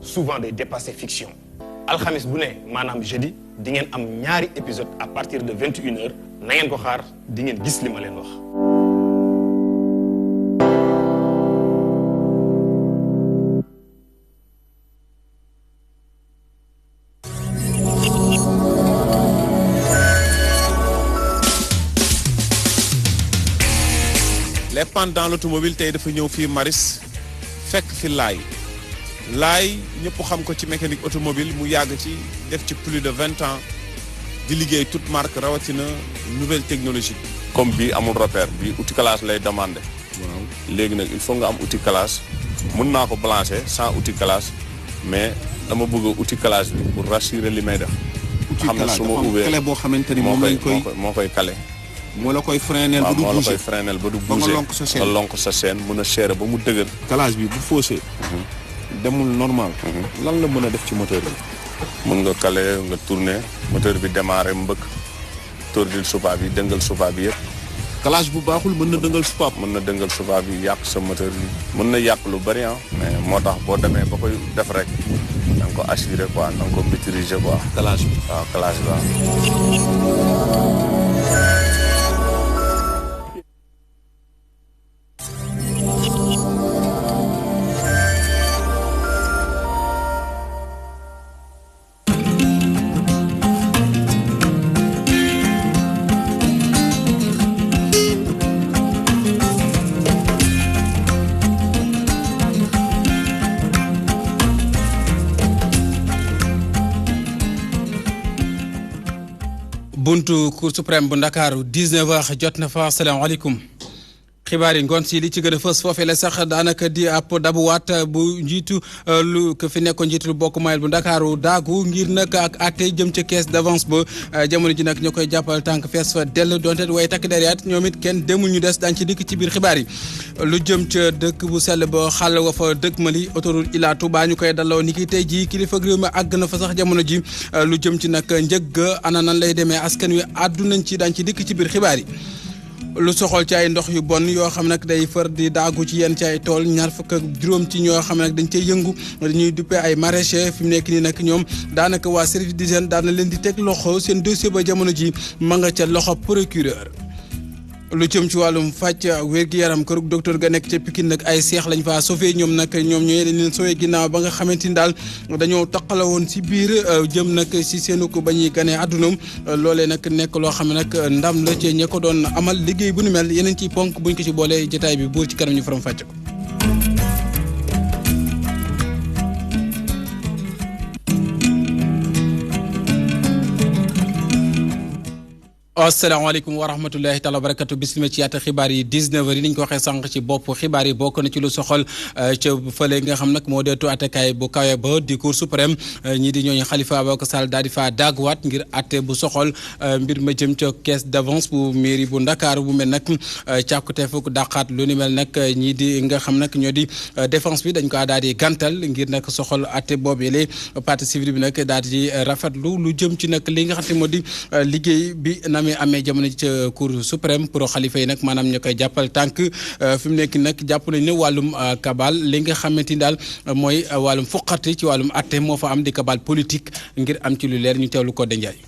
souvent day dépasser fiction alxamis bu ne maanaam jeudi di ngeen am ñaari épisode à partir de 21h na ngeen ko xaar di ngeen gis li ma leen wax. les pentes dans l'automobile tey dafa ñëw fii Maris fekk fi laay ñëpp xam ko ci mécanique automobile mu yàgg ci def ci plus de 20 ans di liggéey toute marque rawatina nouvelle technologie. comme bii amul repère bii outil classe lay demandé. waaw léegi nag il faut nga am outil classe mën naa ko blancher sans outil classe mais dama bëgg outil classe bi pour rassurer li may def. xam na su ma ubbee clé boo xamante ni moom lañ koy moo koy kale. moo la koy freinel ba du bouger moo la koy freinel ba du bouger nga lonk sa chaîne mën a serrer ba mu dëgër. calage bi bu faussé. demul normal. lan la mën a def ci moteur bi. mën nga kale nga tourner moteur bi démarrer mbëkk tordil soupape bi dëngal soupape bi yëpp. calage bu baaxul mën na dëngal soupape. mën na dëngal soupape bi yàq sa moteur bi. mën na yàq lu bari mais moo tax boo demee ba koy def rek na nga ko assurer quoi na nga ko maîtriser quoi. calage bi waaw calage bi waaw. buntu Cour suprême bu Ndakaaru 19h jot na fa asalaamaaleykum xibaar yi ngoon si li ci gën a fës foofee la sax daanaka di ab dabuwaat bu njiitu lu ko fi nekkoon njiitu lu bokk mayel bu Ndakaaru daagu ngir nag ak àtte jëm ca caisse d'avance ba jamono ji nag ñoo koy jàppal tànk fees fa dell donte waaye takk deriyaat ñoom it kenn demul ñu des daañu ci dikk ci biir xibaar yi. lu jëm ca dëkk bu sell ba xàll wa fa dëkk Mali autoroute Ila Touba ñu koy dalloo ni ki tey jii kilifa réew mi àgg na fa sax jamono ji lu jëm ci nag njëg ana nan lay demee askan wi àddu nañ ci daañu ci dikk ci biir xibaar yi. lu soxol ci ay ndox yu bon yoo xam nag day fër di daagu ci yenn ci ay tool ñaar fukk ak juróom ci ñoo xam nag dañ cey yëngu dañuy duppee ay maraîchers fi mu nekk nii nag ñoom daanaka waa service d'hygiène daan na leen di teg loxo seen dossier ba jamono ji ma nga ca loxo procureur. lu jëm ci wàllum fàcc wér-gi-yaram kërug docteur ga nekk ca Pikine nag ay seex lañ faa sauvé ñoom nag ñoom ñooy dañ leen sauvé ginnaaw ba nga xamante ni daal dañoo taqala woon si biir jëm nag si seenu ko ba ñuy ganee àddunam loolee nag nekk loo xam ne nag ndam la ci ña ko doon amal liggéey bu nu mel yeneen ciy ponk buñ ko ci boolee jotaay bi buur ci kanam ñu faram fàcc ko. asalaamaaleykum wa rahmatullahi taala wa barakatu bislima ci yaata xibaar yi 19h yi ni ñu ko waxee sànq ci bopp xibaar yi bokk na ci lu soxal ca fële nga xam nag moo deetu attekaay bu kawe ba di cour suprême ñii di ñooñu Khalifa Ababacar Sall daal di faa daaguwaat ngir atte bu soxal mbir ma jëm ca caisse d'avance bu mairie bu Ndakaaru bu mel nag càkkuteefuk dàqaat lu ni mel nag ñii di nga xam nag ñoo di défense bi dañ ko daal di gàntal ngir nag soxal atte boobee partie civile bi nag daal di rafetlu lu jëm ci nag li nga xam ne moo di liggéey bi amee jamono ci ca cour suprême pour xalifa yi nag maanaam ñu koy jàppal tànk fi mu nekk nag jàpp nañ ne wàllum kabal li nga xamante ni daal mooy wàllum fuqati ci wàllum atte moo fa am di kabal politique ngir am ci lu leer ñu teewlu ko Njaay.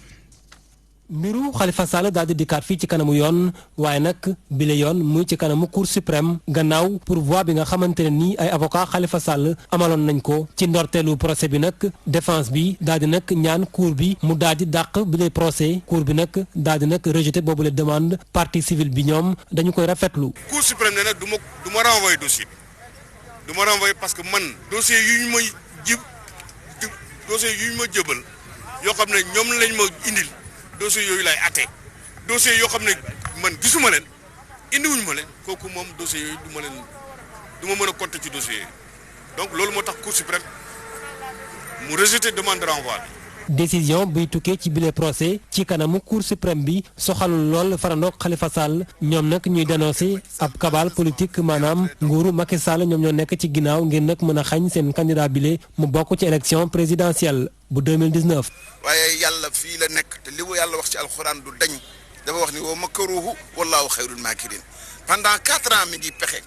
mbiru Khalifa Sall daal di dikkaat fii ci kanamu yoon waaye nag bile yoon muy ci kanamu cour suprême gannaaw pourvoi bi nga xamante ne nii ay avocat Khalifa Sall amaloon nañ ko ci ndorteelu procès bi nag défense bi daal di nag ñaan cour bi mu daal di dàq bile procès cour bi nag daal di nag rejeté boobule demande partie civile bi ñoom dañu koy rafetlu. cour suprême ne nag du ma renvoyer dossier bi du ma renvoyer parce que man dossier yu ñu ma jëbal yoo xam ne ñoom lañ ma indil. dossier yooyu lay atte dossier yoo xam ne man gisuma leen indiwuñu ma leen kooku moom dossier yooyu du ma mën a compter ci dossier yooyu donc loolu moo tax cour suprême mu rejeté demande de renvoi bi. décision buy tukkee ci bile procès ci kanamu cour suprême bi soxalul lool farandoog Khalifa Sall ñoom nag ñuy dénoncé ab cabale politique maanaam nguuru Macky Sall ñoom ñoo nekk ci ginnaaw ngir nag mën a xañ seen candidat bile mu bokk ci élection présidentielle bu 2019. waaye yàlla fii la nekk te li mu yàlla wax ci alxuraan du dañ dafa wax ni wa makaruhu wallaahu xayrul maakirin pendant 4 ans mi ngi pexe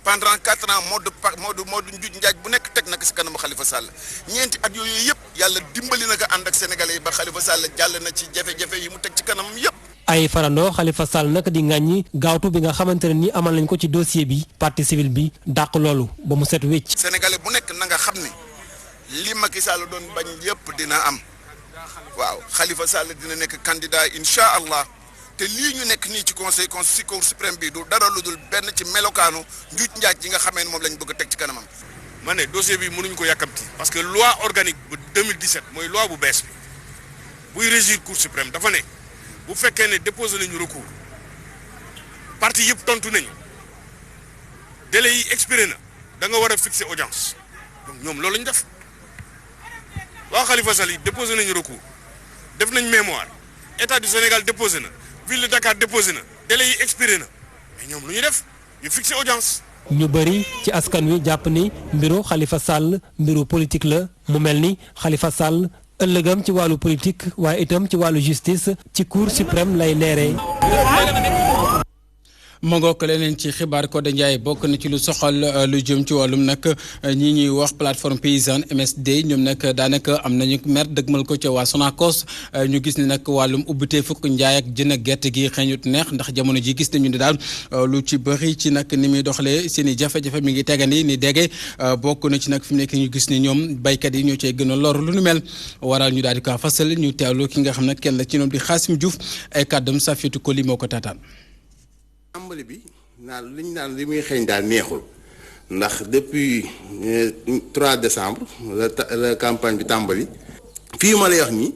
pendant 4 ans mode njuuj njaaj bu nekk teg na ko si kanamu Khalifa Sall ñeenti at yooyu yëpp yàlla dimbali na ko ànd ak sénégalais yi ba Khalifa Sall jàll na ci jafe-jafe yi mu teg ci kanamam yëpp. ay farandoo Khalifa Sall nag di ŋàññi gaawtu bi nga xamante ne ni amal nañ ko ci dossier bi partie civile bi dàq loolu ba mu set wécc. sénégalais bu nekk na nga xam ne li Macky Sall doon bañ yëpp dina am waaw Khalifa Sall dina nekk candidat incha allah. te lii ñu nekk nii ci conseil Cour suprême bi du dara lu dul benn ci melokaanu njuuj njaaj yi nga xamee ne moom lañ bëgg a teg ci kanamam. ma ne dossier bi mënuñu ko yàkkamti parce que loi organique bu 2017 mooy loi bu bees bi buy régir Cour suprême dafa ne bu fekkee ne déposé nañu recours parti yëpp tontu nañu délai yi expiré na da nga war a fixer audience donc ñoom loolu lañu def waa Khalifa Sall yi déposé nañu recours def nañ mémoire état du Sénégal déposé na. ville de Dakar déposé na délai yi expiré na mais ñoom lu ñuy def ñu fixé audience. ñu bëri ci askan wi jàpp ni mbiru Khalifa Sall mbiru politique la mu mel ni Khalifa Sall ëllëgam ci wàllu politique waaye itam ci wàllu justice ci cour suprême lay leeree. ma ngoog leneen ci xibaar Codé Ndiaye bokk na ci lu soxal lu jëm ci wàllum nag ñi ñuy wax plateforme paysanne MSD ñoom nag daanaka am nañu mer dëgmal ko ca waa Sonacos ñu gis ne nag wàllum ubbite fukk njaay ak jën ak gerte gi xeeñut neex ndax jamono ji gis nañu ne daal lu ci bëri ci nag ni muy doxalee seen i jafe-jafe mi ngi tegandi ni dégge bokk na ci nag fi mu nekk ñu gis ni ñoom baykat yi ñoo cee gën a lor lu nu mel waral ñu daal di ko fasal ñu teewlu ki nga xam ne kenn la ci ñoom di Xaasim Diouf ay kàddam Safiatou Koli moo ko taataan. tàmbali bi naan liñ naan li muy xeeñ daal neexul ndax depuis 3 décembre la campagne bi tàmbali fii ma lay wax nii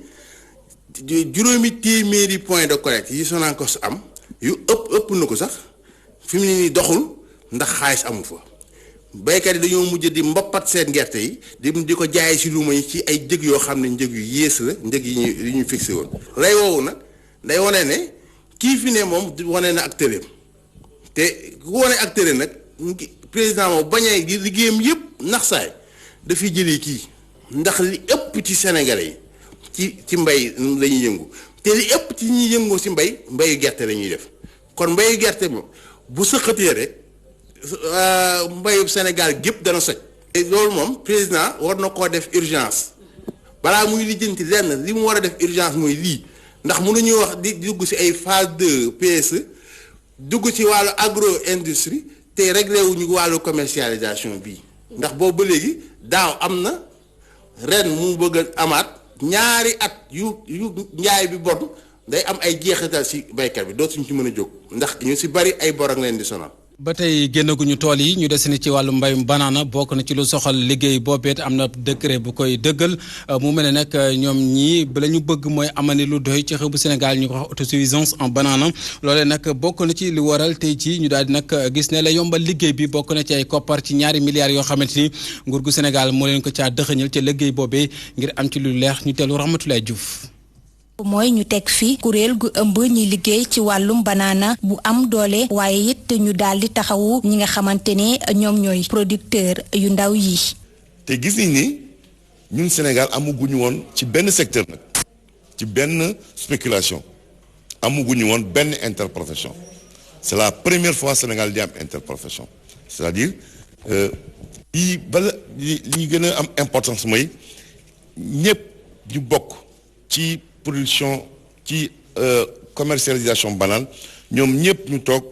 juróomi téeméeri point de collecte yi Sonacos am yu ëpp na ko sax fi mu ne nii doxul ndax xaalis amu fa baykat yi dañoo mujj di mboppat seen gerte yi di ko jaay si luuma yi ci ay njëg yoo xam ne njëg yu yées la njëg yi ñu fixé woon lay woowu nag day wane ne kii fi ne moom wane na ak tëleem te ku wane ak tële nag président moom bañee gi liggéeyam yëpp nax saay dafay jëlee kii ndax li ëpp ci Sénégalais yi ci mbay la ñuy yëngu te li ëpp ci ñuy yëngoo si mbayu gerte la ñuy def kon mbayu gerte moom bu sëqatee rek mbayu Sénégal gépp dana soj te loolu moom président war na koo def urgence balaa muy lijjanti lenn li mu war a def urgence mooy lii ndax mënuñuy wax di dugg si ay phase 2 PSE dugg ci wàllu agro industrie te réglé wuñu wàllu commercialisation bii ndax boobu ba léegi daaw am na ren mu bëgg a amaat ñaari at yu njaay bi bon day am ay jeexital ci baykat bi dootuñu ci mën a jóg ndax ñu ci bari ay bor ak leen di sonal. ba tey génnaguñu tool yi ñu desani ci wàllu mbayum banaana bokk na ci lu soxal liggéey boobeet am na décret bu koy dëggal mu mel ne nag ñoom ñii la ñu bëgg mooy amani lu doy ci xew bu Sénégal ñu ko wax autosuffisance en banaana loolee nag bokk na ci li waral tey ci ñu daal di nag gis ne la yombal liggéey bi bokk na ci ay koppar ci 2 milliards yoo xamante ni nguur gu Sénégal moo leen ko caa dëxëñal ca liggéey boobee ngir am ci lu leer ñu teelu Rahmatoulaye Diouf. mooy ñu teg fi kuréel gu ëmb ñi liggéey ci wàllum banaana bu am doole waaye it ñu daal di taxawu ñi nga xamante ne ñoom ñooy producteur yu ndaw yi. te gis nañ ni ñun Sénégal amuguñu woon ci benn secteur nag ci benn spéculation amuguñu woon benn interprofession c'est la première fois Sénégal di am interprofession c'est-à-dire li gën a am importance mooy ñëpp ñu bokk ci. production ci commercialisation banane ñoom ñëpp ñu toog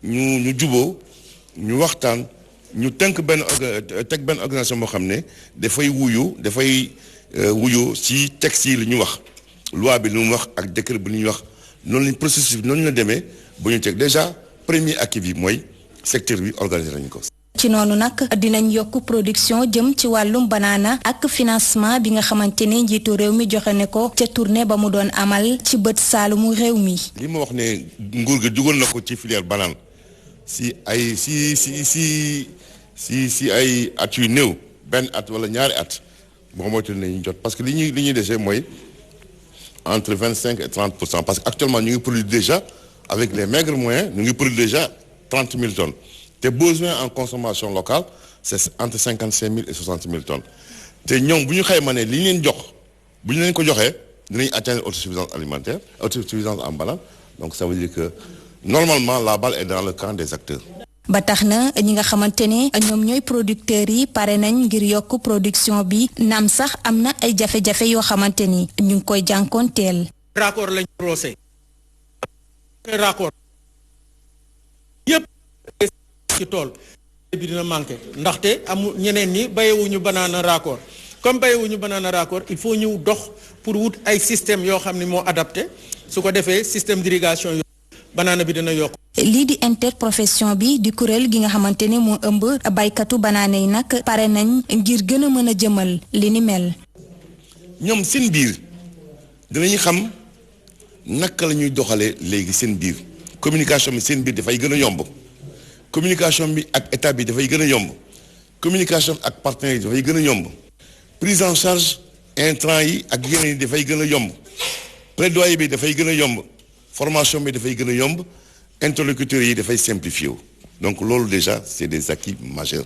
ñu juboo ñu waxtaan ñu teg benn organisation boo xam ne dafay wuyu ci texte yi li ñu wax loi bi li mu wax ak décret bi li ñu wax noonu lañ processus bi noonu la demee ba ñu teg déjà premier acquis bi mooy secteur bi organisé nañu ko. ci noonu nag dinañ yokk production jëm ci wàllum banaana ak financement bi nga xamante ne njiitu réew mi joxe ne ko ca tournée ba mu doon amal ci bët saalumu réew mi. li ma wax ne nguur gi dugal na ko ci filière banane si ay ay at yu néew benn at wala ñaari at boo moytu nañu jot parce que li ñuy dese mooy entre 25 et 30% parce que actuellement ñu ngi produire déjà avec les maigres moyens ñu ngi produire déjà 30 000 tonnes. te besoin en consommation locale c'est entre 55 000 et 60 000 tonnes te ñoom bu ñu xayma ne li ñu leen jox bu ñu leen ko joxee dinañ atteindre autosuffisance alimentaire autosuffisance en banane donc ça veut dire que normalement la balle est dans le camp des acteurs. ba tax na ñi nga xamante ne ñoom ñooy producteurs yi pare nañ ngir yokk production bi naam sax am na ay jafe-jafe yoo xamante ni ñu ngi koy jànkoonteel. raccord lañ roose raccord yëpp ci tool bi dina manqué ndaxte amul ñeneen ñi bayewuñu banaana raccord comme bayewuñu banaana raccord il faut ñu dox pour wut ay système yoo xam ne moo adapté su ko defee système d'irrigation yu banaana bi dina yokk. lii di interprofession bi di kuréel gi nga xamante ne moo ëmb baykatu banaana yi nag pare nañ ngir gën a mën a jëmal li ni mel. ñoom seen biir dinañu xam naka la ñuy doxalee léegi seen biir communication bi seen biir dafay gën a yomb communication bi ak état bi dafay gën a yomb communication ak partenaires yi dafay gën a yomb prise en charge intrants yi ak yeneen yi dafay gën a yomb plaidoyer bi dafay gën a yomb formation bi dafay gën a yomb interlocuteurs yi dafay simplifier wu donc loolu déjà c'est des acquis majeurs.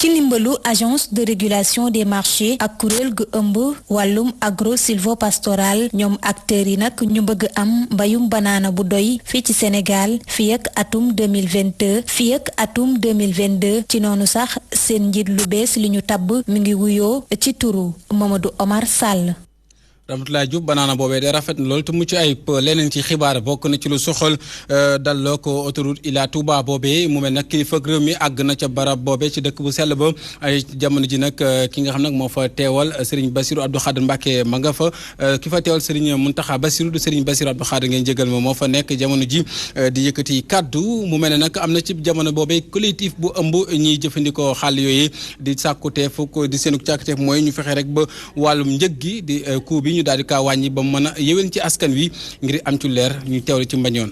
ci ndimbalu agence de régulation des marchés ak kuréel gu ëmb wàllum agro sylvopastoral ñoom acteurs yi nag ñu bëgg am mbayum banaana bu doy fii ci Sénégal fii ak atum 2022 fii ak atum 2022 ci noonu sax seen njiit lu bees li ñu tabb mi ngi wuyoo ci turu Mamadou Omar Sall. Ramatoulaye Diouf banaana boobee de rafet na loolu te mucc ayib leneen ci xibaar bokk na ci lu soxal dalloo ko autoroute Ila Touba boobee mu mel nag kilifa réew mi àgg na ca barab boobee ci dëkk bu sell ba ay jamono ji nag ki nga xam nag moo fa teewal Serigne Bassirou Abdou Khadre Mbacké ma nga fa ki fa teewal Serigne Mountakha Bassirou du Serigne Bassirou Abdou Khadre ngeen jégal ma moo fa nekk jamono ji di yëkkati kaddu mu mel ne nag am na ci jamono boobee collectif bu ëmb ñiy jëfandikoo xàll yooyu di sàkkuteef ko di seenu càkkuteef mooy ñu fexe rek ba wàllum njëg gi di coût bi daal di kaa wàññi ba mën a yéwén ci askan wi ngir am ci leer ñu teewlu ci mbañoon.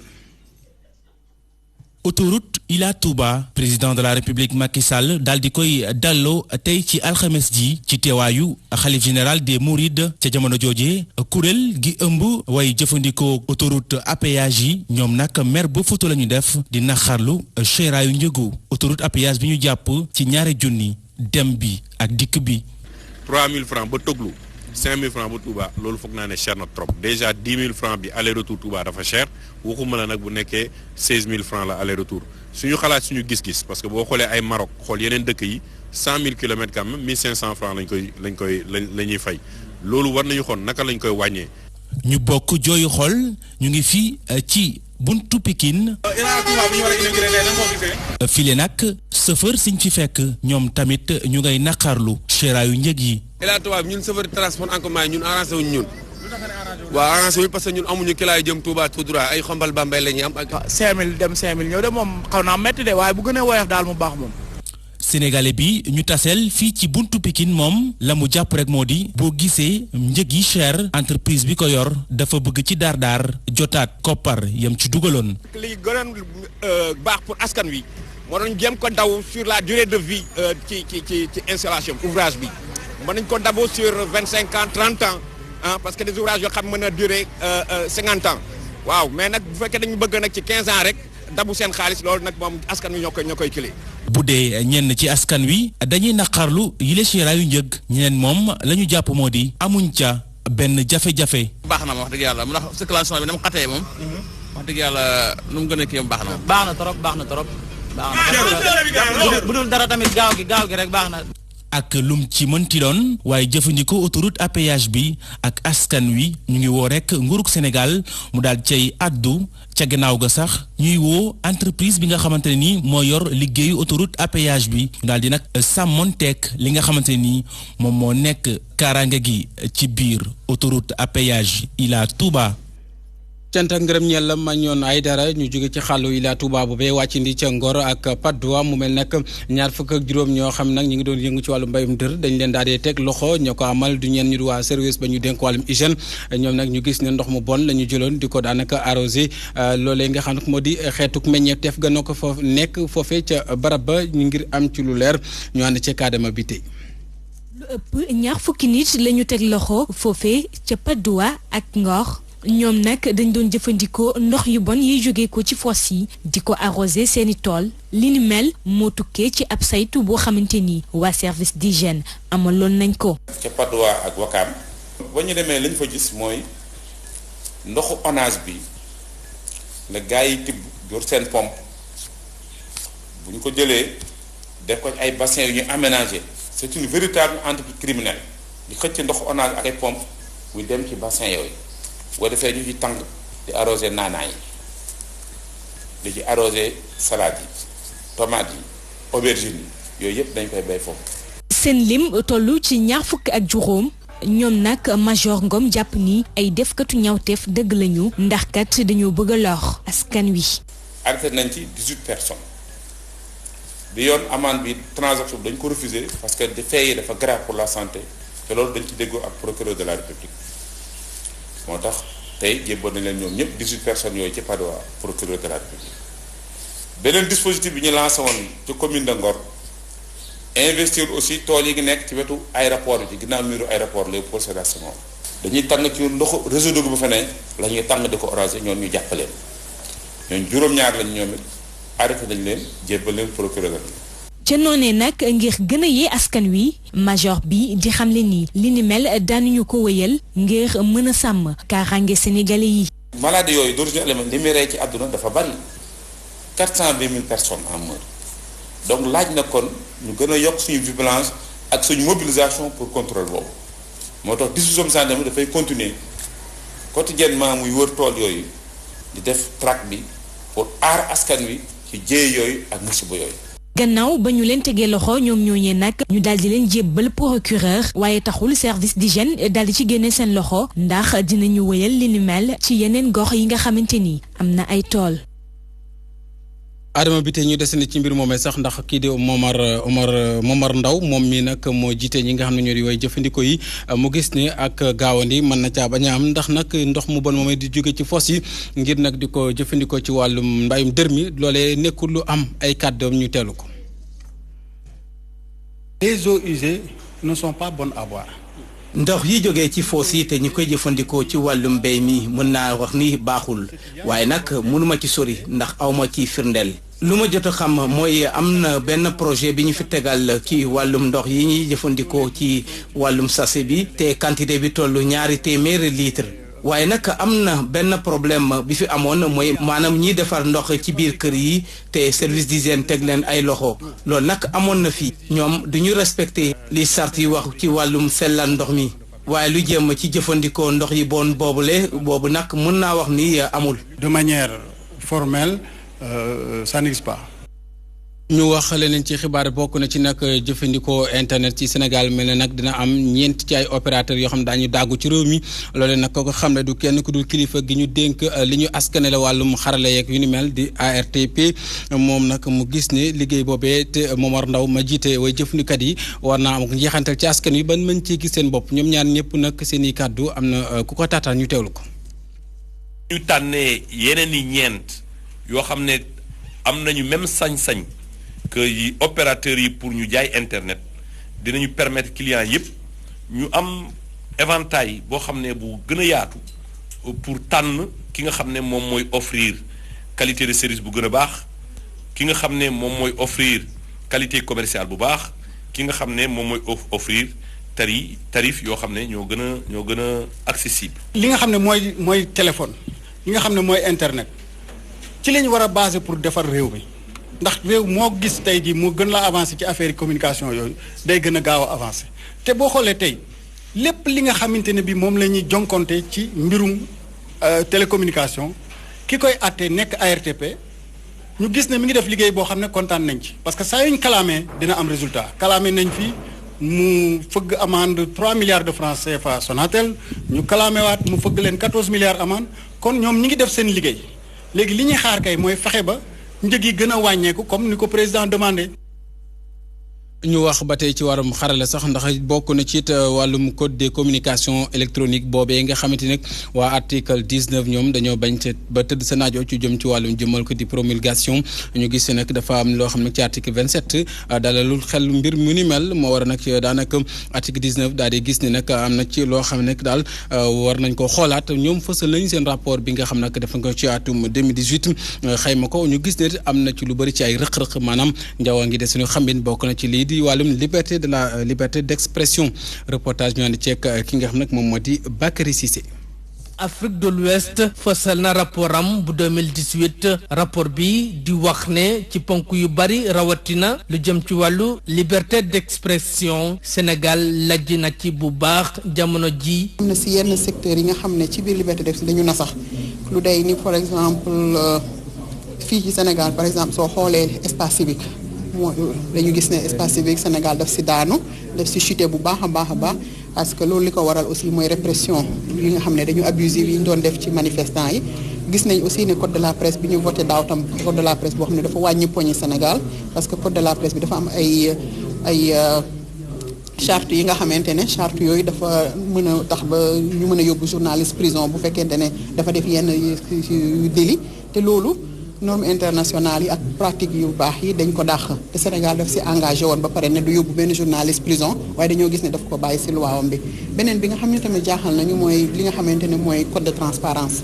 autoroute Ila Touba président de la république Macky Sall daal di koy dalloo tey ci alxames ji ci teewaayu xalif général des Mourides ca jamono jooje kuréel gi ëmb way jëfandikoo autoroute à péage yi ñoom nag mer ba photo la ñu def di naxarlu seeraayu njëgu autoroute à péage bi ñu jàpp ci ñaari junni dem bi ak dikk bi. 3000 francs ba Toglu 5000 francs ba Touba loolu foog naa ne cher na trop déjà 10 000 francs bi aller retour Touba dafa cher waxuma la nag bu nekkee 16000 francs la aller retour suñu xalaat suñu gis-gis parce que boo xoolee ay Maroc xool yeneen dëkk yi 100000 kilomètres quand même 1500 francs la ñuy fay loolu war nañu xool naka lañ koy wàññee. ñu bokk jooyu xool ñu ngi fii ci buntu Pikine file nag chauffeur siñ fi fekk ñoom tamit ñu ngay naqarlu seeraayu njëg yi. Ila Touba ñun chauffeur de transport en commun ñun arrangé wuñ ñun waaw arrangé wuñ parce que ñun amuñu kilaay jëm Touba tout droit ay xombal Bambey la ñuy am ak 5000 dem 5000 ñëw de moom xaw naa métti de waaye bu gën a woyof daal mu baax moom. sénégalais bi ñu taseel fii ci buntu Pikine moom la mu jàpp rek moo di boo gisee njëg yi cher entreprise bi ko yor dafa bëgg ci daar jotaat koppar yam ci dugaloon. li gënoon baax pour askan wi moo doon jéem ko daw sur la durée de vie ci installation ouvrage bi mën nañ ko daboo sur 25 ans 30 ans parce que des ouvrages yoo xam mën a durer 50 ans waaw mais nag bu fekkee dañu bëgg nag ci 15 ans rek dabu seen xaalis loolu nag moom askan wi ñoo koy clé. bu dee ñenn ci askan wi dañuy naqarlu yile seeraayu njëg ñeneen moom la ñu jàpp moo di amuñ ca benn jafe-jafe. baax na ma wax dëgg yàlla ndax circulation bi na mu xatee moom. wax dëgg yàlla nu mu gën a kii baax na moom. baax na trop baax na trop. baax na bu dul dara tamit gaaw gi rek baax na. ak lum ci mënti doon waaye jëfandikoo autoroute à péage bi ak askan wi ñu ngi woo rek nguurug Sénégal mu daal cay addu ca gannaaw ga sax ñuy woo entreprise bi nga xamante ne ni moo yor liggéeyu autoroute à péage bi ñu daal di nag sàmmonteeg li nga xamante ne ni moom moo nekk kaaraange gi ci biir autoroute à péage Ila Touba. cant ak ngërëm ñeel la Mañoon Aydara ñu jóge ci xàllu Ila Touba boobee wàccindi ca Ngor ak Patte d'Oie mu mel nag ñaar fukk ak juróom ñoo xam nag ñu ngi doon yëngu ci wàllu mbayum dër dañ leen daal di teg loxo ñoo ko amal du ñeen ñu di waa service ba ñu dénk wàllum hygiène ñoom nag ñu gis ne ndox mu bon la ñu jëloon di ko daanaka arrosé loolee nga xam ne moo di xeetuk meññeef gannoo ko foofu nekk foofee ca barab ba ñu ngir am ci lu leer ñu ànd ci kaadama bi tey. lu ëpp ñaar fukki nit la ñu teg loxo foofee ca Patte d'Oie ak Ngor. ñoom nag dañ doon jëfandikoo ndox yu bon yiy jóge ko ci fosse yi di ko arrosé seeni tool li ni mel moo tukkee ci ab saytu boo xamante ni waa service d'hygiène amaloon nañ ko. ca Patte d'Oie ak Ouakam ba ñu demee lañ fa gis mooy ndoxu ONAS bi la gaa yi tibb yor seen pompe bu ñu ko jëlee def ko ay bassins yu ñu aménagé c'est une véritable entreprise criminelle di xëcc ndox ONAS ak ay pompe muy dem ci bassin yooyu boo defee ñu ci tàng di arrosé naanaa yi di ci arrosé salade yi tomate yi aubergine yi yooyu yëpp dañ koy bay foofu. seen lim tollu ci 20 ñoom nag Major Ngom jàpp ni ay defkatu ñawteef dëgg lañu ndax kat dañoo bëgg a lor askan wi. arrêté nañ ci 18 personnes bi yoon amende bi transaction dañ ko refusé parce que de fait yi dafa grave pour la santé te loolu dañ ci déggoo ak procureur de la République moo tax tey jébbal nañ leen ñoom ñëpp 18 personnes yooyu ci Padoa procureur de la République. beneen dispositif bi ñu lancé woon ci commune de Ngor investir aussi tool yi ngi nekk ci wetu aéroport bi ci ginnaaw miiru aéroport Léopold Sédar Senghor dañuy tànn ci ndoxu réseau d'eau bu fa ne la ñuy tànn di ko arrosé ñoom ñu jàppaleen ñoom juróom-ñaar lañ ñoom it arrêté nañ leen jébbal leen procureur. ca noonee nag ngir gën a yee askan wi major bi di xamle ni li ni mel daanuñu ko wéyal ngir mën a sàmm kaaraange sénégalais yi. maladie yooyu d'origine élémentaire li muy rey ci àdduna dafa bari 420 000 personnes en meurent donc laaj na kon ñu gën a yokk suñu vigilance ak suñu mobilisation pour contrôle boobu moo tax disposition santé bi dafay continuer quotidiennement muy wër tool yooyu di def traque bi pour aar askan wi ci jéey yooyu ak musiba yooyu. gannaaw ba ñu leen tegee loxo ñoom ñooñee nag ñu daal di leen jébbal procureur waaye taxul service d'hygiène daal di ci génne seen loxo ndax dinañu wéyal li ni mel ci yeneen gox yi nga xamante ni am na ay tool. Adama bi tey ñu desandi ci mbir moomee sax ndax kii di Momar Ndaw moom mi nag moo jiite ñi nga xam ne ñoo di way jëfandikoo yi mu gis ni ak gaawandi mën na caa bañ a am ndax nag ndox mu bon moomee di jóge ci fosse yi ngir nag di ko jëfandikoo ci wàllum mbayum dër mi loolee nekkul lu am ay kàddoom ñu teelu ko. Les eaux usées ne sont pas bonnes à boire. ndox yi jógee ci foos yi te ñu koy jëfandikoo ci wàllum mbéy mi mën naa wax ni baaxul waaye nag mënuma ci sori ndax awma ci firndeel lu ma jot a xam mooy am na benn projet bi ñu fi tegal ci wàllum ndox yi ñuy jëfandikoo ci wàllum sachet bi te quantité bi toll 200 litres waaye nag am na benn problème bi fi amoon mooy maanaam ñiy defar ndox ci biir kër yi te service d'hygiène teg leen ay loxo loolu nag amoon na fi ñoom duñu respecté li sart yi wax ci wàllum sellal ndox mi waaye lu jëm ci jëfandikoo ndox yi bon boobu nag mën naa wax ni amul. De manière formelle ça n'existe pas. ñu wax leneen ci xibaar bokk na ci nag jëfandikoo internet ci Sénégal mel ne nag dina am ñeent ci ay opérateurs yoo xam ne daañu dàggu ci réew mi loole nag ko xam ne du kenn ku dul kilifa gi ñu dénk li ñu askanale wàllum xarala yeeg yu ni mel di ARTP moom nag mu gis ne liggéey boobee te Momar Ndaw ma jiite way jëfandikat yi war naa am njeexantal ci askan wi ban mën cee gis seen bopp ñoom ñaar ñëpp nag seen i kàddu am na ku ko taataan ñu teewlu ko. ñu tànnee yeneen i ñeent yoo xam ne am nañu même sañ-sañ. que yi opérateurs yi pour ñu jaay internet dinañu permettre clients yëpp ñu am éventail boo xam ne bu gën a yaatu pour tànn ki nga xam ne moom mooy offrir qualité de service bu gën a baax ki nga xam ne moom mooy offrir qualité commerciale bu baax ki nga xam ne moom mooy offrir tarif yoo xam ne ñoo gën a accessible. li nga xam ne mooy téléphone li nga xam ne mooy internet ci lañu war a baser pour defar réew mi. ndax réew moo gis tey jii moo gën la avancé ci affaire communication yooyu day gën a gaaw a avancé te boo xoolee tey lépp li nga xamante ne bi moom la ñuy jonkonte ci mbirum télécommunication ki koy àtte nekk ARTP ñu gis ne mi ngi def liggéey boo xam ne kontaan nañ ci parce que saa yuñ kalaamee dina am résultat kalaamee nañ fi mu fëgg amende 3 milliards de francs CFA Sonatel ñu kalaamewaat mu fëgg leen 14 milliards amende kon ñoom ñi ngi def seen liggéey léegi li ñuy xaar kay mooy fexe ba njëg yi gën a wàññeeku comme ni ko président demandé. ñu wax ba tey ci wàllum xarala sax ndax bokk na ci it wàllum code des communications électroniques boobee nga xamante ne waa article 19 ñoom dañoo bañ ba tëdd sa naajo ci jëm ci wàllum jëmal ko di promulgation ñu gis nag dafa am loo xam ne ci article 27 dalalul xel mbir mu ni mel moo war a nag daanaka article 19 daal di gis ne nag am na ci loo xam ne daal war nañ ko xoolaat ñoom fësal nañu seen rapport bi nga xam nag dafa ko ci atum 2018 xayma ko ñu gis ne am na ci lu bëri ci ay rëq-rëq maanaam njaw a ngi des suñu xambin bokk na ci lii di wàllum liberté de la liberté d'expression reportage ñu ànd ceeg ki nga xam nag moom moo di Bakary Cissé. Afrique de l'Ouest fësal na rapport am bu 2018 rapport bi di wax ne ci ponk yu bari rawatina lu jëm ci wàllu liberté d'expression Sénégal lajj na ci bu baax jamono ji. am na si yenn secteurs yi nga xam ne ci biir liberté d'expression dañu nasax lu day ni par exemple fii ci Sénégal par exemple soo xoolee espace civique moo dañu gis ne espace civique Sénégal daf si daanu daf si chuté bu baax a baax a baax parce que loolu li ko waral aussi mooy répression yi nga xam ne dañu abusive yi ñu doon def ci manifestants yi gis nañ aussi ne code de la presse bi ñu voté daaw tam code de la presse boo xam ne dafa wàññi poñi Sénégal parce que code de la presse bi dafa am ay charte yi nga xamante ne charte yooyu dafa mën a tax ba ñu mën a yóbbu journaliste prison bu fekkente ne dafa def yenn délit te loolu normes internationales yi ak pratique yu baax yi dañ ko dàq te Sénégal daf si engagé woon ba pare ne du yóbbu benn journaliste prison waaye dañoo gis ne daf ko bàyyi si luwaawam bi beneen bi nga xam ne tamit jaaxal nañu mooy li nga xamante ne mooy code de transparence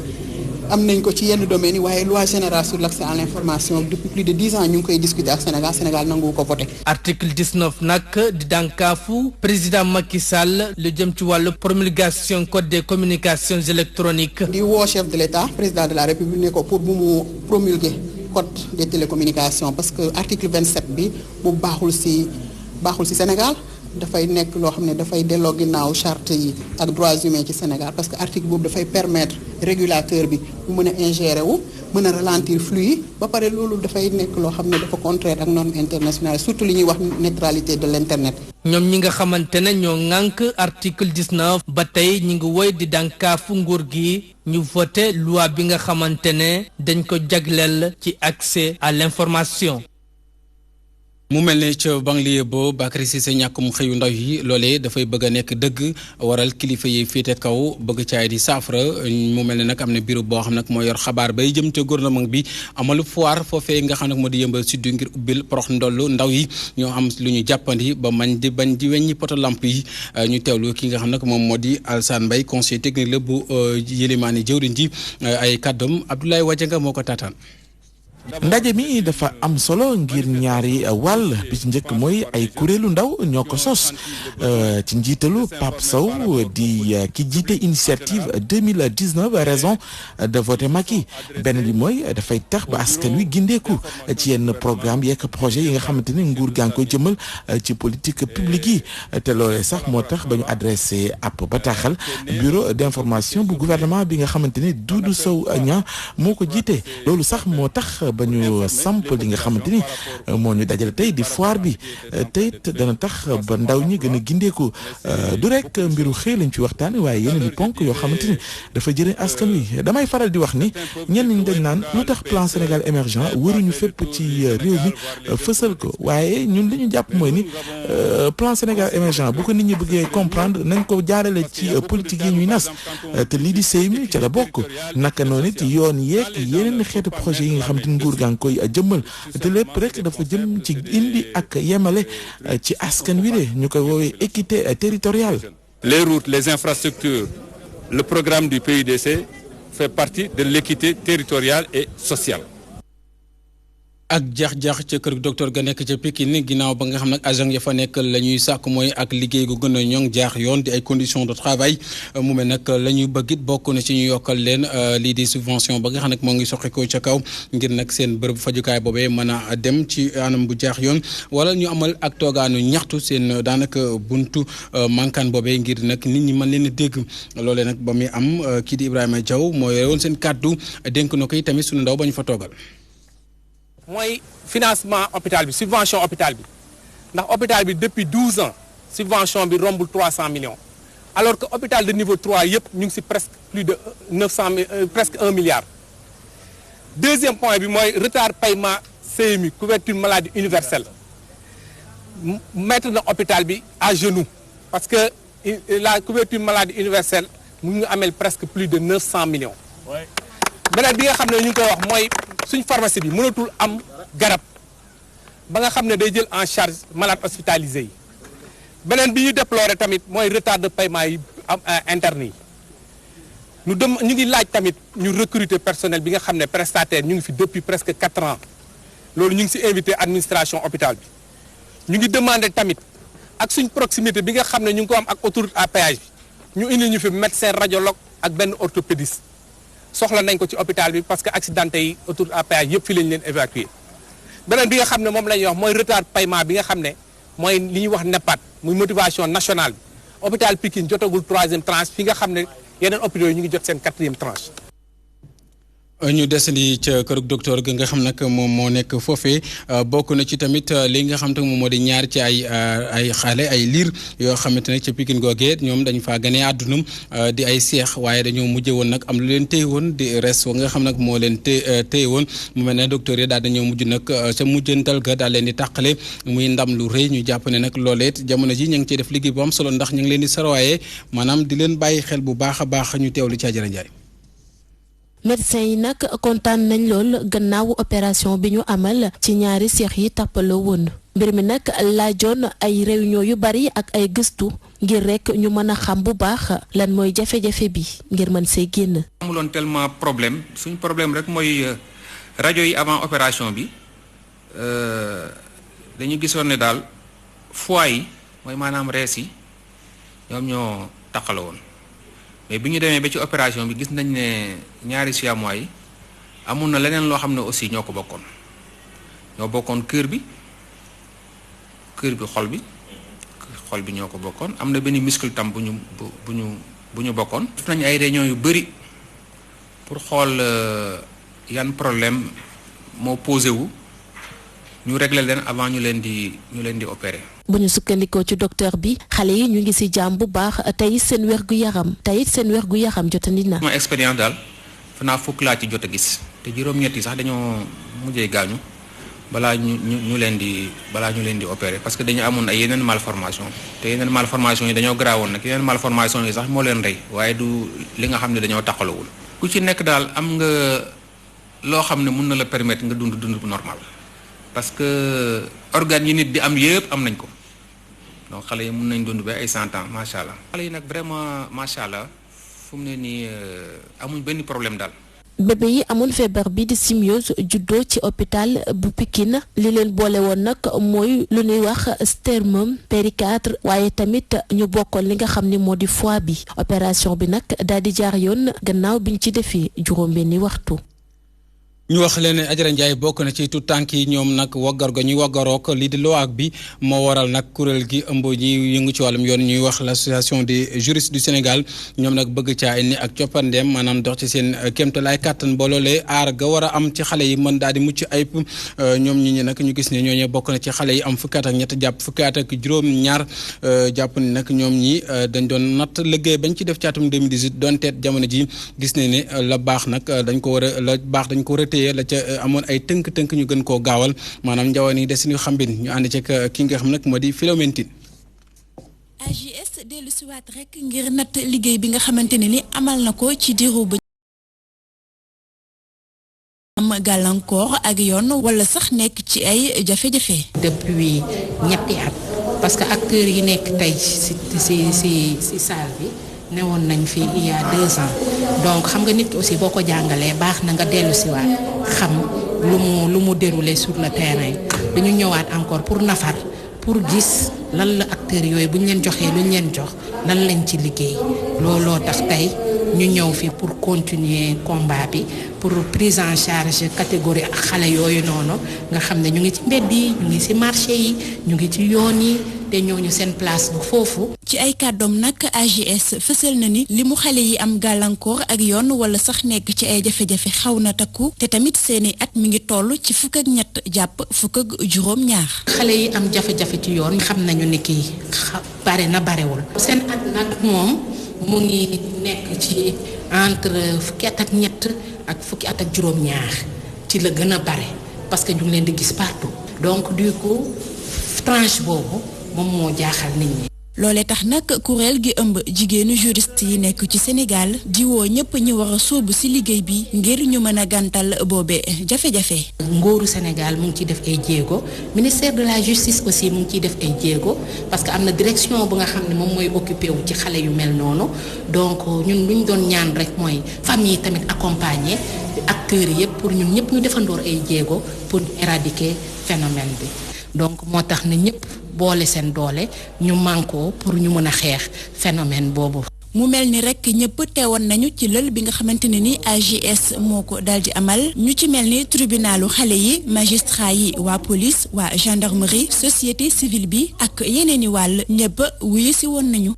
am nañ ko ci yenn domaines yi waaye loi générale sur l'accès à l'information depuis plus de 10 ans ñu ngi koy discuter ak Sénégal nangu ko voté. article 19 nag di dànkaafu président Macky Sall lu jëm ci wàllu promulgation code des communications électroniques. di woo chef de l'État président de la République ne ko pour bu mu promulguer code des télécommunications parce que article 27 bi bu baaxul ci Sénégal. dafay nekk loo xam ne dafay delloo ginnaaw charte yi ak droits humains ci Sénégal parce que article boobu dafay permettre régulateur bi mu mën a ingérer wu mën a ralentir flux yi ba pare loolu dafay nekk loo xam ne dafa contraire ak normes internationales surtout li ñuy wax neutralité de l'internet. ñoom ñi nga xamante ne ñoo ŋànk article 19 ba tey ñi ngi woy di dànkaafu nguur gi ñu voté loi bi nga xamante ne dañ ko jagleel ci accès à l'information. mu mel ne ca banlieue bo Bakary Cissé ñàkkum xëyu ndaw yi loolee dafay bëgg a nekk dëgg waral kilifa yi féete kaw bëgg caay di saafara mu mel ne nag am na bureau boo xam nag moo yor xabaar bay jëm te gouvernement bi amalu foire foofee nga xam nag moo di Yeumbeul Sud ngir ubbil porox ndollu ndaw yi ñoo am lu ñu jàppandi ba bañ di weññi poto lamp yi ñu teewlu ki nga xam nag moom moo di Alsane Mbaye conseiller technique la bu Yélimaani jëwriñ ji ay kàddoom Abdoulaye Wadianga moo ko taataan. ndaje mi dafa am solo ngir ñaari wàll bi ci njëkk mooy ay kuréelu ndaw ñoo ko sos ci njiitalu Pape Sow di ki jiite initiative 2019 raison de voter Macky benn bi mooy dafay tax ba askan wi gindeeku ci yenn programme yeeg projet yi nga xamante ni nguur gaa ngi koy jëmal ci politique publique yi te loolee sax moo tax ba ñu adressé ab bataaxal bureau d'information bu gouvernement bi nga xamante ni Doudou Sow Niang moo ko jiite loolu sax moo tax ba ñu samp li nga xamante ni moo ñu dajale tey di foire bi tey dana tax ba ndaw ñi gën a gindeeku du rek mbiru xëy lañ ci waxtaane waaye yeneen i ponk yoo xamante ni dafa jëriñ askan wi damay faral di wax ni ñenn ñi dañ naan lu tax plan Sénégal émergent waruñu fépp ci réew mi fësal ko waaye ñun li ñu jàpp mooy ni plan Sénégal émergent bu ko nit ñi bëggee comprendre nañ ko jaarale ci politique yi ñuy nas te lii di CMU ca la bokk naka noonu it yoon yeeg yeneen xeetu projet yi nga xamante ni nguur gaa ngi koy jëmmal te lépp rek dafa jëm ci indi ak yemale ci askan wi de ñu koy woowee équité territoriale. Les routes, les infrastructures, le programme du PUDC fait partie de l'équité territoriale et sociale. ak jax-jax ca kër docteur ga nekk ca Pikine ginnaaw ba nga xam nag agent ya fa nekk la ñuy sàkk mooy ak liggéey gu gën a ñoŋ jaax yoon di ay conditions de travail mu mel nag la ñuy bëggit bokk na ci ñu yokkal leen lii di subvention ba nga xam nag moo ngi soqikoo ca kaw ngir nag seen bërëb fajukaay boobee mën a dem ci anam bu jaax yoon wala ñu amal ak toogaanu ñaxtu seen daanaka buntu mankaan boobee ngir nag nit ñi mën leen a dégg loolee nag ba muy am kii di Ibrahima Diaw moo yore woon seen kàddu dénk na ko tamit suñu ndaw ba ñu fa toogal. mooy financement hôpital bi subvention hôpital bi ndax hôpital bi depuis 12 ans subvention bi rombul 300 millions alors que hôpital de niveau 3 yëpp ñu ngi ci presque plus de 900 presque 1 milliard. Deuxième point bi mooy retard paiement CMU couverture maladie universelle mettre na hôpital bi à genoux parce que la couverture maladie universelle mu ngi amel presque plus de 900 millions. beneen bi nga xam ne ñu ngi koy wax mooy suñ pharmacie bi mënatul am garab ba nga xam ne day jël en charge malade hospitalisé yi beneen bi ñu déploré tamit mooy retard de paiement yi am interne yi ñu ngi laaj tamit ñu recruter personnel bi nga xam ne prestataire ñu ngi fi depuis presque 4 ans loolu ñu ngi ci invité administration hôpital bi ñu ngi demandé tamit ak suñ proximité bi nga xam ne ñu ngi ko am ak autoroute à péage bi ñu indi ñu fi médecin radiologue ak benn orthopédiste soxla nañ ko ci hôpital bi parce que accidenté yi autour à péage yëpp fii lañ leen évacuer beneen bi nga xam ne moom la ñuy wax mooy retard paiement bi nga xam ne mooy li ñuy wax NEPAD muy motivation nationale bi hôpital Pikine jotagul 3e tranche fi nga xam ne yeneen hôpitaux yi ñu ngi jot seen 4e tranche. ñu desandi ca kërug docteur gi nga xam nag moom moo nekk foofee bokk na ci tamit li nga xam te moom moo di ñaar ci ay xale ay liir yoo xamante ne ca Pikine googee ñoom dañ faa gane àddunam di ay seex waaye dañoo mujje woon nag am lu leen téye woon di res wa nga xam nag moo leen téye woon mu mel ne docteur yi daal dañoo mujj nag ca mujjantal ga daal leen di tàqale muy ndam lu rëy ñu jàpp ne nag loolee jamono ji ñu ngi ciy def liggéey bu am solo ndax ñu ngi leen di sarwaaye maanaam di leen bàyyi xel bu baax a baax ñu teewlu ci Adjara Ndiaye. médecins yi nag kontaan nañ lool gannaaw opération bi ñu amal ci ñaari seex yi tàppaloo woon mbir mi nag laajoon ay réunion yu bari ak ay gëstu ngir rek ñu mën a xam bu baax lan mooy jafe-jafe bi ngir mën see génn. amuloon tellement problème suñ problème rek mooy rajo yi avant opération bi dañu gisoon ne daal foie yi mooy maanaam rees yi ñoom ñoo taqaloo woon. mais bi ñu demee ba ci opération bi gis nañ ne ñaari siamois yi amoon na leneen loo xam ne aussi ñoo bokkoon cœur bi xol bi ñoo ko bokkoon am na benn muscle tam bu ñu bokkoon. def nañ ay réunion yu bari pour xool yan problème moo posé wu ñu régler leen avant ñu leen di opérer. bu ñu sukkandikoo ci docteur bi xale yi ñu ngi ci jàmm bu baax tey seen wérgu yaram jotandi na. sama expérience daal fanaa fukk laa ci jot a gis te juróom-ñett yi sax dañoo mujjee gaañu balaa ñu leen di opérer parce que dañu amoon ay yeneen malformation te yeneen malformation yi dañoo garaawoon nag yeneen malformation yi sax moo leen rey waaye du li nga xam ne dañoo taqalawul ku ci nekk daal am nga loo xam ne mun na la permettre nga dund bu normal parce que organes yi nit di am yëpp am nañ ko donc xale yi mun nañ dund ba ay 100 ans macha allah. xale yi nag vraiment macha allah fu mu ne nii amuñ benn problème daal. bébé yi amoon feebar bi di symbiose juddoo ci hôpital bu Pikine li leen boole woon nag mooy lu ñuy wax sternum péricarde waaye tamit ñu bokkoon li nga xam ni moo di foie bi opération bi nag daal di jaar yoon gannaaw biñ ci defee juróom-benni waxtu. ñu wax leen ne Adjara Ndiaye bokk na ci tout tànk yi ñoom nag waggar ga ñuy waggarook lii di loaak bi moo waral nag kuréel gi ëmb ñi yëngu ci wàllum yoon ñuy wax l'association des juristes du Sénégal ñoom nag bëgg caa indi ak coppandeem maanaam dox ci seen kéemtalaay kàttan ba loolee aar ga war a am ci xale yi mën daal di mucc ayib ñoom ñi nag ñu gis ne ñooñu bokk na ci xale yi am fukki at ak ñett jàpp fukki at ak juróom-ñaar jàpp ni nag ñoom ñi dañ doon natt liggéey bañ ci def ci atum 2018 doon teet jamono ji gis ne ne la baax nag dañ ko war a la ca amoon ay tënk-tënk ñu gën koo gaawal maanaam njawaan yi des ñu xambin ñu ànd ci ki nga xam nag moo di Philoméntine. AJS dellu siwaat rek ngir natt liggéey bi nga xamante ne ni amal na ko ci diiru ba am gàllankoor ak yoon wala sax nekk ci ay jafe-jafe. depuis ñetti at parce que acteurs yi nekk tey ci salle bi. newoon nañ fi il y a 2 ans donc xam nga nit ki aussi boo ko jàngalee baax na nga dellu si waat xam lu mu déroulé sur le terrain dañu ñëwaat encore pour nafar pour gis lan la acteurs yooyu bu ñu leen joxee lu ñu leen jox lan lañ ci liggéey looloo tax tey ñu ñëw fi pour continuer combat bi pour prise en charge catégorie ak xale yooyu noonu nga xam ne ñu ngi ci mbedd yi ñu ngi ci marché yi ñu ngi ci yoon yi te ñooñu seen place bu foofu. ci ay kàddoom nag AJS fësal na ni li mu xale yi am gàllankoor ak yoon wala sax nekk ci ay jafe-jafe xaw na takku te tamit seeni at mi ngi toll ci 13 jàpp 12. xale yi am jafe-jafe ci yoon xam nañu ni kii bare na barewul. seen at nag moom mu ngi nekk ci entre fukki at ak ñett ak fukki at ak juróom-ñaar ci la gën a bare parce que ñu ngi leen di gis partout donc du coup tranche boobu moom moo jaaxal nit ñi. loolee tax nag kuréel gi ëmb jigéenu juriste yi nekk ci Sénégal di woo ñëpp ñu war a sóobu ci liggéey bi ngir ñu mën a gàntal boobe jafe-jafe. nguuru Sénégal mu ngi ciy def ay jéego ministère de la justice aussi mu ngi ciy def ay jéego parce que am na direction bu nga xam ne moom mooy occupé wu ci xale yu mel noonu donc ñun lu ñu doon ñaan rek mooy famille yi tamit accompagner acteurs yëpp pour ñun ñëpp ñu defandoor ay jéego pour éradiquer phénomène bi donc moo tax ne ñëpp boole seen doole ñu mànkoo pour ñu mën a xeex phénomène boobu. mu mel ni rek ñëpp teewoon nañu ci lël bi nga xamante ne ni AJS moo ko daal di amal ñu ci mel ni tribunalu xale yi magistrat yi waa police waa gendarmerie société civile bi ak yeneen i wàll ñëpp wuyu si woon nañu.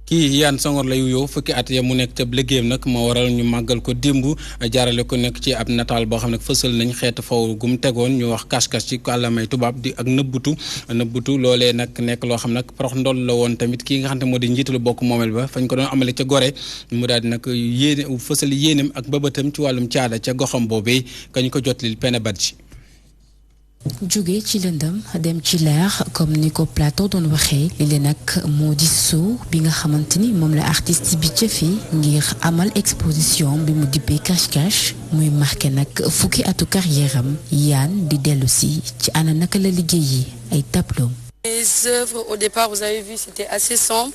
kii Yane Senghor la yuyoo fukki at ya mu nekk ca liggéeyam nag moo waral ñu màggal ko démb jaarale ko nekk ci ab nataal boo xam ne fësal nañ xeetu faw gum tegoon ñu wax cache-cache ci kàllaamay tubaab di ak nëbbutu loolee nag nekk loo xam nag prox ndol la woon tamit kii nga xam ne moo di njiitalu bokk moomeel ba fañ ko doon amale ca Gorée mu daal di nag yéene fësal yéenem ak bëbëtam ci wàllum caada ca goxam boobee kañ ko jotlil Pena Badji. jóge ci lëndëm dem ci leer comme ni ko plateau doon waxee li nag moo di soo bi nga xamante ni moom la artiste bi jëfee ngir amal exposition bi mu dippee cache-cache muy marqué nag fukki atu carrière am Yane di dellu si ci ana naka la liggéey yi ay tableau. Les œuvres au départ vous avez vu c'était assez sombre.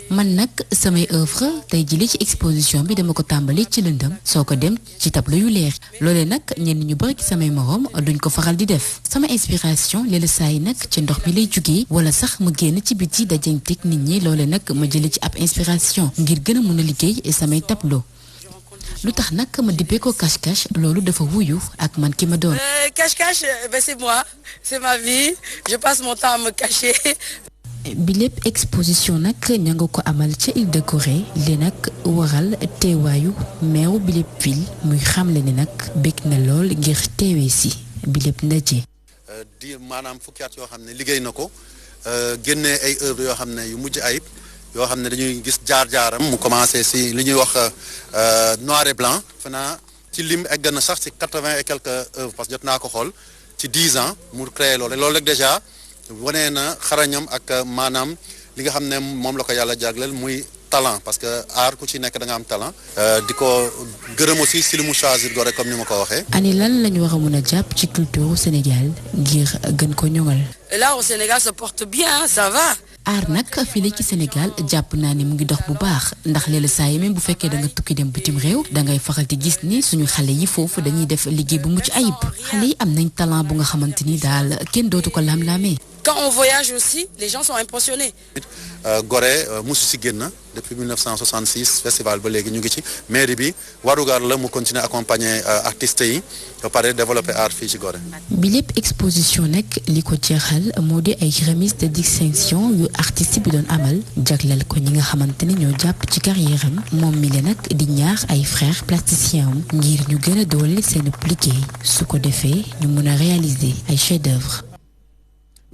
man nag samay œuvre tey jëlee ci exposition bi dama ko tàmbali ci lëndëm soo ko dem ci tableau yu leer loolee nag ñenn ñu bari ci samay moroom duñ ko faral di def sama inspiration léeg-léeg saa yi nag ci ndox mi lay jugee wala sax ma génn ci biti dajanteeg nit ñi loolee nag ma jëlee ci ab inspiration ngir gën a mën a liggéey samay tableau lu tax nag ma dippee ko cache-cache loolu dafa wuyu ak man ki ma doon. Cache-cache c'est moi c'est ma vie je passe mon temps à me cacher. bi lépp exposition nag ña nga ko amal ca Île de Gorée li nag waral teewaayu meew bi lépp ville muy xamle ni nag bég na lool ngir teewee si bi lépp ndaje. di maanaam fukki at yoo xam ne liggéey na ko génnee ay œuvre yoo xam ne yu mujj ayib yoo xam ne dañuy gis jaar-jaaram mu commencé si li ñuy wax noir et blanc fanaa ci lim egg na sax si 80 et quelques œuvres parce que jot naa ko xool ci 10 ans mu créé loolu rek déjà. wane na xarañam ak maanaam li nga xam ne moom la ko yàlla jagleel muy talent parce que art ku ci nekk da nga am talent. di ko gërëm aussi si li mu choisir Gorée comme ni ma ko waxee. ani lan lañu war a mën a jàpp ci culture Sénégal ngir gën ko ñoŋal. Et là au Sénégal ça porte bien ça va. aar nag fii ci Sénégal jàpp naa ne mu ngi dox bu baax ndax léeg-léeg saa yi même bu fekkee da nga tukki dem bitim réew da ngay faral di gis ni suñu xale yi foofu dañuy def liggéey bu mucc ayib xale yi am nañ talent bu nga xamante ni daal kenn dootu ko lam-laamee. Quand on voyage aussi les gens sont impressionnés. Gorée musu si génn depuis 1966 festival ba léegi ñu ngi ci mairie bi warugar la mu continuer accompagner artistes yi ba pare développer art fii ci Gorée. bi lépp exposition nag li ko jeexal moo di ay remise de distinction yu artiste bi doon amal jagleel ko ñi nga xamante ni ñoo jàpp ci carrière am moom mi le nag di ñaax ay frères plasticiens am ngir ñu gën a doole seen liggéey su ko defee ñu mën a réaliser ay chefs-d'œuvre.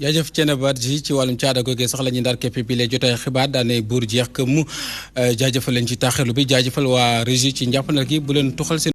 jaajëf Thiéna Badji ci wàllum caada googee sax la ñuy ndar képp bi lay jotee xibaar daanay buur jeex que mu jaajëfal leen ci taaxirlu bi jaajëfal waa régie ci njàppandal gi bu leen tuxal seen